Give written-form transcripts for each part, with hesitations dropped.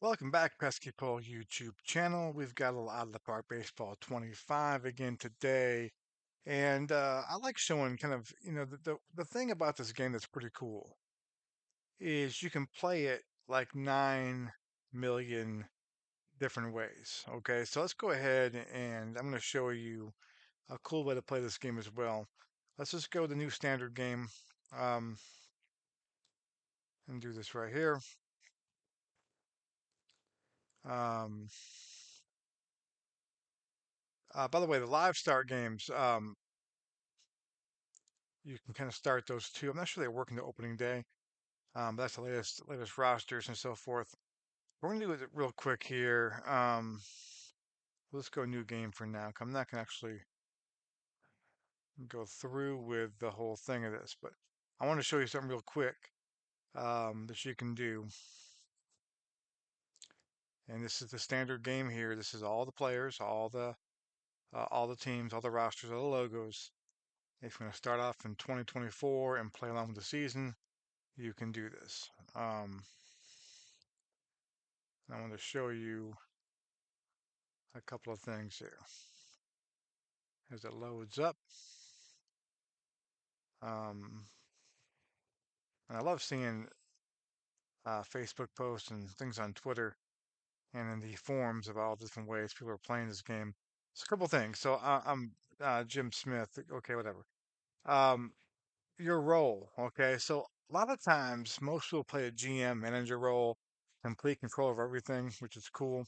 Welcome back, Pesky Pole YouTube channel. We've got a lot of the Park Baseball 25 again today. And I like showing kind of, the thing about this game that's pretty cool is you can play it like 9 million different ways. Okay, so let's go ahead and I'm going to show you a cool way to play this game as well. Let's just go to the new standard game um, and do this right here. Um, by the way, the live start games, you can kind of start those too. I'm not sure they work in the opening day. But that's the latest rosters and so forth. We're gonna do it real quick here. Let's go new game for now. 'Cause I'm not gonna actually go through with the whole thing of this, but I want to show you something real quick that you can do. And this is the standard game here. This is all the players, all the teams, all the rosters, all the logos. If you're gonna start off in 2024 and play along with the season, you can do this. I want to show you a couple of things here as it loads up. Um, and I love seeing Facebook posts and things on Twitter and in the forums of all the different ways people are playing this game. It's a couple things. So I'm Jim Smith. Okay, whatever. Um, your role. Okay, so a lot of times most people play a GM manager role, complete control of everything, which is cool.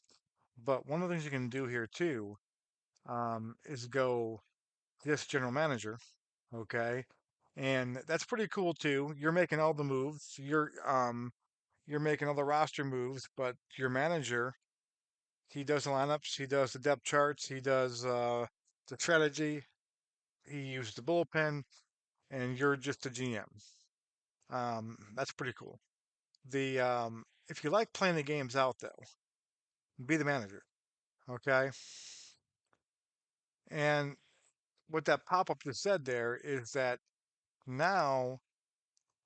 But one of the things you can do here too is go this general manager. Okay. And that's pretty cool too. You're making all the moves. You're making all the roster moves, but your manager, he does the lineups, he does the depth charts, he does the strategy, he uses the bullpen, and you're just a GM. That's pretty cool. The if you like playing the games out though, be the manager. Okay. And what that pop-up just said there is that now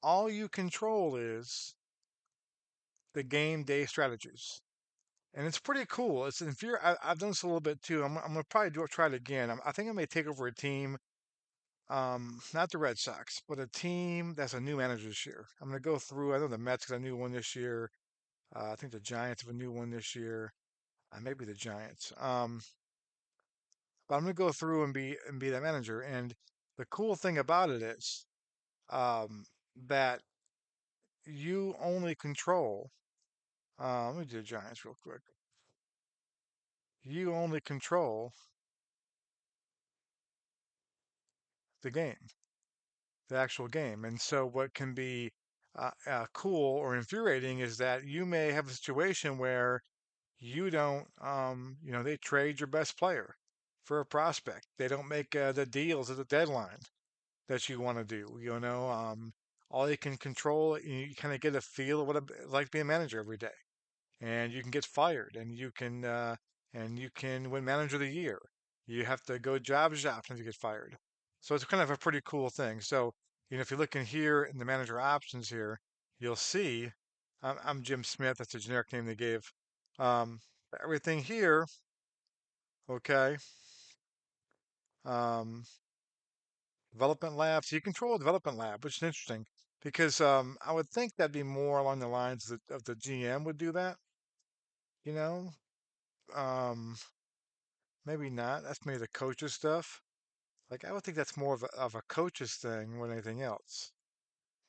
all you control is the game day strategies. And it's pretty cool. It's if you're, I've done this a little bit too. I'm gonna probably try it again. I think I may take over a team, not the Red Sox, but a team that's a new manager this year. I'm gonna go through. I know the Mets got a new one this year. I think the Giants have a new one this year. Maybe the Giants. But I'm gonna go through and be that manager. And the cool thing about it is um, that you only control. Let me do the Giants real quick. You only control the game, the actual game. And so, what can be cool or infuriating is that you may have a situation where you don't, they trade your best player for a prospect. They don't make the deals at the deadline that you want to do. All you can control, you kind of get a feel of what it's like to be a manager every day, and you can get fired, and you can win manager of the year. You have to go job shop if you get fired. So it's kind of a pretty cool thing. So, if you look in here in the manager options here, you'll see I'm Jim Smith. That's a generic name they gave. Um, everything here, okay. Um, development lab. So you control a development lab, which is interesting because I would think that'd be more along the lines of the GM would do that. You know, um, maybe not. That's maybe the coach's stuff. Like I would think that's more of a coach's thing more than anything else.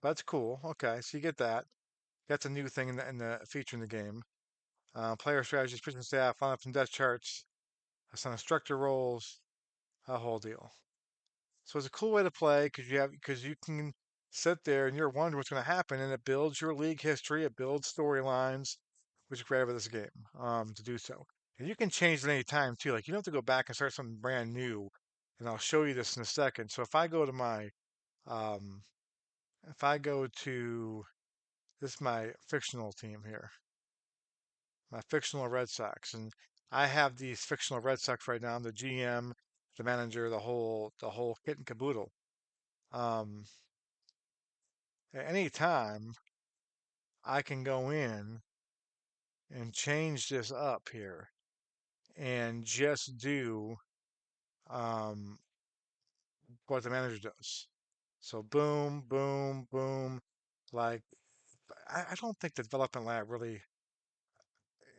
That's cool. Okay, so you get that. That's a new thing in the feature in the game. Player strategies, pitching staff, lineups and depth charts, assign instructor roles, a whole deal. So it's a cool way to play because you can sit there and you're wondering what's going to happen, and it builds your league history, it builds storylines, which is great about this game to do so. And you can change it any time too. Like you don't have to go back and start something brand new. And I'll show you this in a second. So if I go to um, if I go to this is my fictional team here, my fictional Red Sox, and I have these fictional Red Sox right now. I'm the GM, the manager, the whole kit and caboodle. Um, at any time, I can go in and change this up here and just do um, what the manager does. So boom, boom, boom. Like I don't think the development lab really,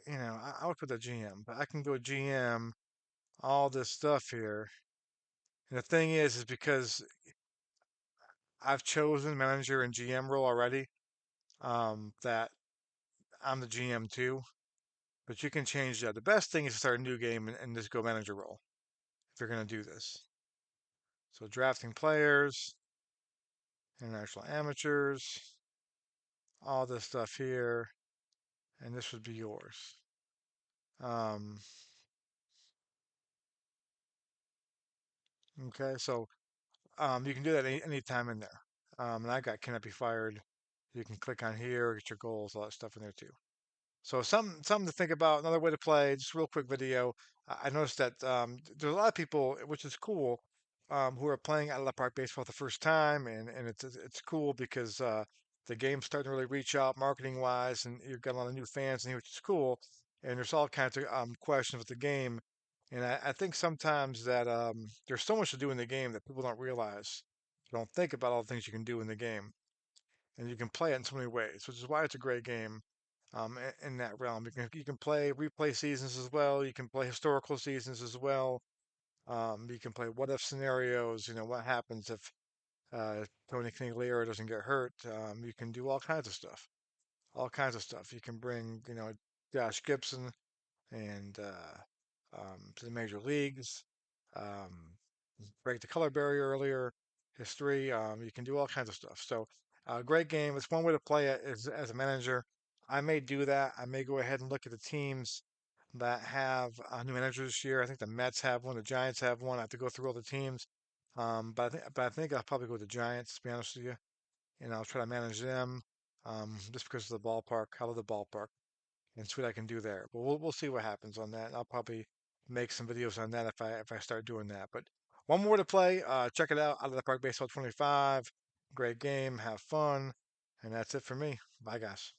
I would put the GM, but I can go GM all this stuff here. And the thing is because I've chosen manager and GM role already, that I'm the GM too. But you can change that. The best thing is to start a new game and just go manager role if you're going to do this. So drafting players, international amateurs, all this stuff here, and this would be yours. Um, okay, so you can do that any time in there. And I got cannot be fired. You can click on here, get your goals, all that stuff in there too. So something to think about. Another way to play. Just a real quick video. I noticed that there's a lot of people, which is cool, who are playing Out of the Park Baseball for the first time, and it's cool because the game's starting to really reach out marketing wise, and you've got a lot of new fans in here, which is cool. And there's all kinds of questions with the game, and I think sometimes that there's so much to do in the game that people don't realize. Don't think about all the things you can do in the game, and you can play it in so many ways, which is why it's a great game. In that realm, you can play replay seasons as well. You can play historical seasons as well. You can play what if scenarios. What happens if Tony Canigliaro doesn't get hurt. You can do all kinds of stuff. All kinds of stuff. You can bring Josh Gibson and to the major leagues. Um, Break the color barrier earlier, history. You can do all kinds of stuff. So, great game. It's one way to play it is as a manager. I may do that. I may go ahead and look at the teams that have new managers this year. I think the Mets have one, the Giants have one. I have to go through all the teams. But I think I'll probably go with the Giants, to be honest with you, and I'll try to manage them. Just because of the ballpark. I love the ballpark and see what I can do there. But we'll see what happens on that. And I'll probably make some videos on that if I start doing that. But one more to play. Check it out. Out of the Park Baseball 25. Great game. Have fun. And that's it for me. Bye, guys.